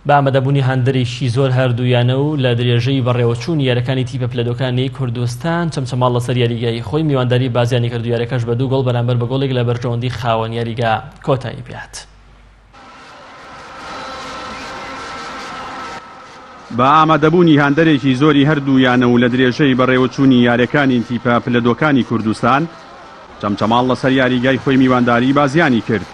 بە ئامادەبوونی هەندێکی زۆر هەردوویانە و لە درێژەی بەڕێوەچوونی یاریەکانی تیپە پلەدۆکانی کوردستان چەمچەماڵ لەسەر یاریگای خۆی میوانداری بازیانی کردو یاریەکەش بە 2 گۆڵ بەرامبەر بە گۆڵێک لە بەرژەوەندی خاوەن یاریگا کۆتایی پێهات. بە ئامادەبوونی هەندێکی زۆری هەردوویانە و لە درێژەی بەڕێوەچوونی یاریەکانی تیپە پلەدۆکانی کوردستان چەمچەماڵ لەسەر یاریگای خۆی میوانداری بازیانی کرد.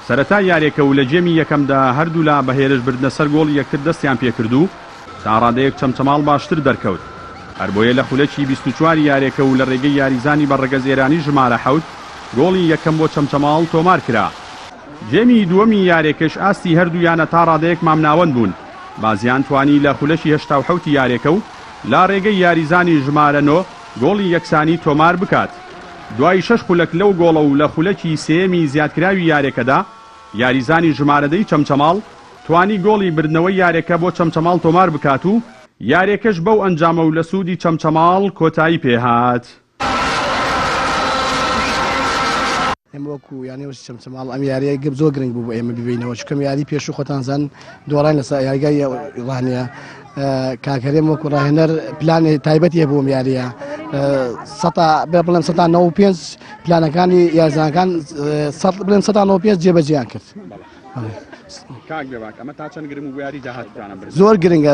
سەرەتا یاریەکە و لە جێمی یەکەمدا هەردوو لا بەهێرش بردنە سەر گۆڵ یەکتر دەستیان پێکردو تا ڕادەیەک چەمچەماڵ باشتر دەرکەوت. هەر بۆیە لە خولەکی 24 یاریەکە و لە ڕێگەی یاریزانی بە ڕێگەزێرانی ژمارە 7 گۆڵی یەکەم بۆ چەمچەماڵ تۆمار کرا. جێمی دووەمی یاریەکەش ئاستی هەردوویانە تا ڕادەیەک مامناوەند بوون. بازیان توانی لە خولەکی 87 یاریەکە و لا ڕێگەی یاریزانی ژمارە 9 گۆڵی یەکسانی تۆمار بکات. دوای 6 خولەک لەو گۆڵە و لە خولەکی سێمی زیادکراوی یاریەکەدا یاریزانی ژمارەدەی چەمچەماڵ توانی گۆڵی بردنەوەی یاریەکە بۆ چەمچەماڵ تۆمار بکات و یاریەکەش بەو ئەنجامە و لە سوودی چەمچەماڵ کۆتایی پێهات. ئێمە وەکو یانێوەسی چەمچەماڵ ئەم یاریە زۆر گرنگ بوو بۆ ئێمە ببینەوە چکەم یاری پێش و خۆتانزان دۆڕان لەسەر یاریگای ڕانیە کاکەرێم وەکو ڕاهێنەر پلانی تایبەتی هەبوو ئەم یاریە بڵێم 195 پلانەکانی یاریزانەکان بڵێم 195 جێبەجێیان کرد. زۆر گرنگە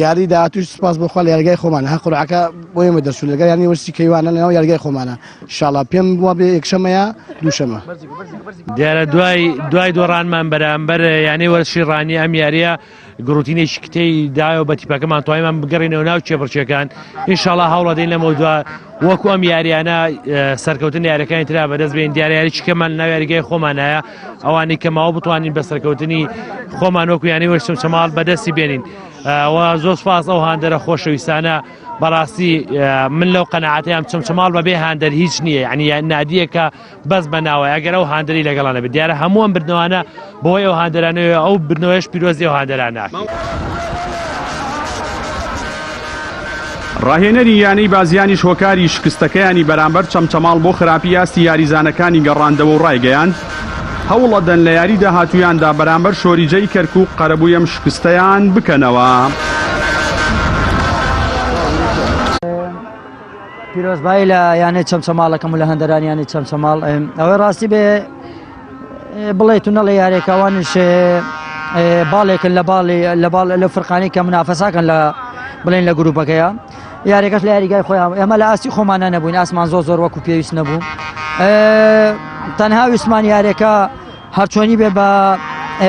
یاری داهاتووش سپاس بۆ خوا لە یاریگای خۆمانە هە قورعەکە بۆ ئێمە دەرچوو لەگەڵ یانێوەسی کەیوانە لەناو یاریگای خۆمانە ئینشاڵڵا پێم وابێ یەکشەمەیە دووشەمە دیارە دوای دۆڕانمان بەرامبەر یانێوەسی ڕانی ئەم یاریە گروتینێکی کتەی دایەوە بە تیپەکەمان توانیمان بگەڕێنەوە ناو چێپڕچیەکان ئینشاڵڵا هەوڵە دەین لەمەوە دووە وەکو ئەم یاریانە سەرکەوتن یاریەکانی ترا بەدەست بێن دیارە چکەمان لەناو یاریگای خۆمانایە ئەوانەی کە ماوە بتوانین بە سەرکەوتنی خۆمان وەکو یانێوەسی چەمچەماڵ بەدەستی بێنین و زۆر سپاس ئەو هاندەرە خۆشەویستانە بەڕاستی من لەو قەنەعەتەیەم چەمچەماڵ بەبێ هاندەر هیچ نییە یعنی نادیەکە بەس بەناوە ئەگەر ئەو هاندەری لەگەڵانە بێت دیارە هەمووان بردنەوانە بۆی ئەو هاندەرانەوە ئەو بردنەوەیش پیرۆزی ئەو هاندەرانە. ڕاهێنەری یانەی بازیانی شۆکاری شکستەکەیانی بەرامبەر چەمچەماڵ بۆ خراپی یاستی یاریزانەکانی گەڕاندەوە و ڕایگەیاند هەوڵەدەن لە یاری داهاتوویاندا بەرامبەر شۆریجەی کەرکووک قەرەبووی ئەم شکستەیان بکەنەوە. پیرۆزبایی لە یانەی چەمچەماڵەکەم و لە هەندەرانی یانەی چەمچەماڵ ئەوەی ڕاستی بێ بڵێتونە لە یاریەکەوانش باڵێکن لە فڕقانی کە منافەساکەن لە بڵێن لە گروپەکەیە یاریەکەش لە یاریگای خۆیان ئێمە لە ئاستی خۆمانە نەبووین ئاسمان زۆر وەکو پێویست نەبوو تەنها ویسمان یاریەکە هەرچۆنی بێ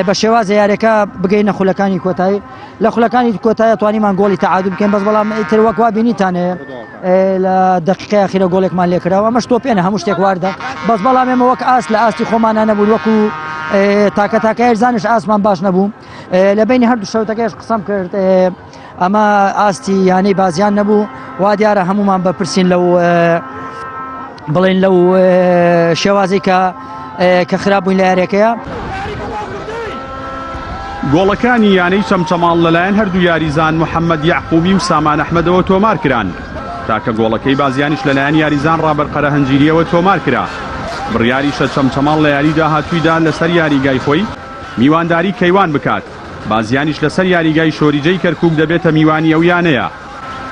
بە شێوازە یاریەکە بگەینە خولەکانی کۆتایی لە خولەکانی کۆتایی توانیمان گۆڵی تەعادل بکەین بەس بەڵام ئیتر وەک وا بینیتانێ لە دەقیقەی ئەخیرە گۆڵێکمان لێ کراوە ئەمەش تۆپێنە هەموو شتێک واردە بەس بەڵام ئێمە وەک ئاس لە ئاستی خۆمانە نەبوون وەکو تاکە هێرزانش ئاسمان باش نەبوو لە بینی هەردوو شەوتەکەش قسەم کرد ئەمە ئاستی یانەی بازیان نەبوو وا دیارە هەمومان بەپرسین لەو بڵێن لەو شێوازی کە خراپ بووین لە یاریەکەیە. گۆڵەکانی یانەی چەمچەماڵ لەلایەن هەردوو یاریزان محەممەد یعقوبی و سامان ئەحمەدەوە تۆمار کران تاکە گۆڵەکەی بازیانیش لەلایەن یاریزان ڕابەرقەرە هەنجیریەوە تۆمار کرا. بڕیاریشە چەمچەماڵ لە یاری داهاتوویدا لەسەر یاریگای خۆی میوانداری کەیوان بکات بازیانیش لەسەر یاریگای شۆریجەی کەرکووک دەبێتە میوانی ئەو یانەیە.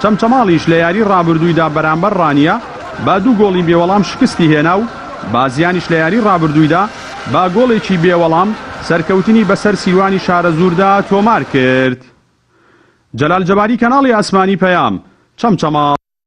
چەمچەماڵیش لە یاری ڕابردوویدا بەرامبەر ڕانیە با 2 گۆڵی بێوەڵام شکستی هێنا و بازیانیش لە یاری ڕابردوویدا با گۆڵێکی بێوەڵام سەرکەوتنی بەسەر سیروانی شارە زووردا تۆمار کرد. جەلال جەباری کەناڵی ئاسمانی پەیام چەمچەماڵ.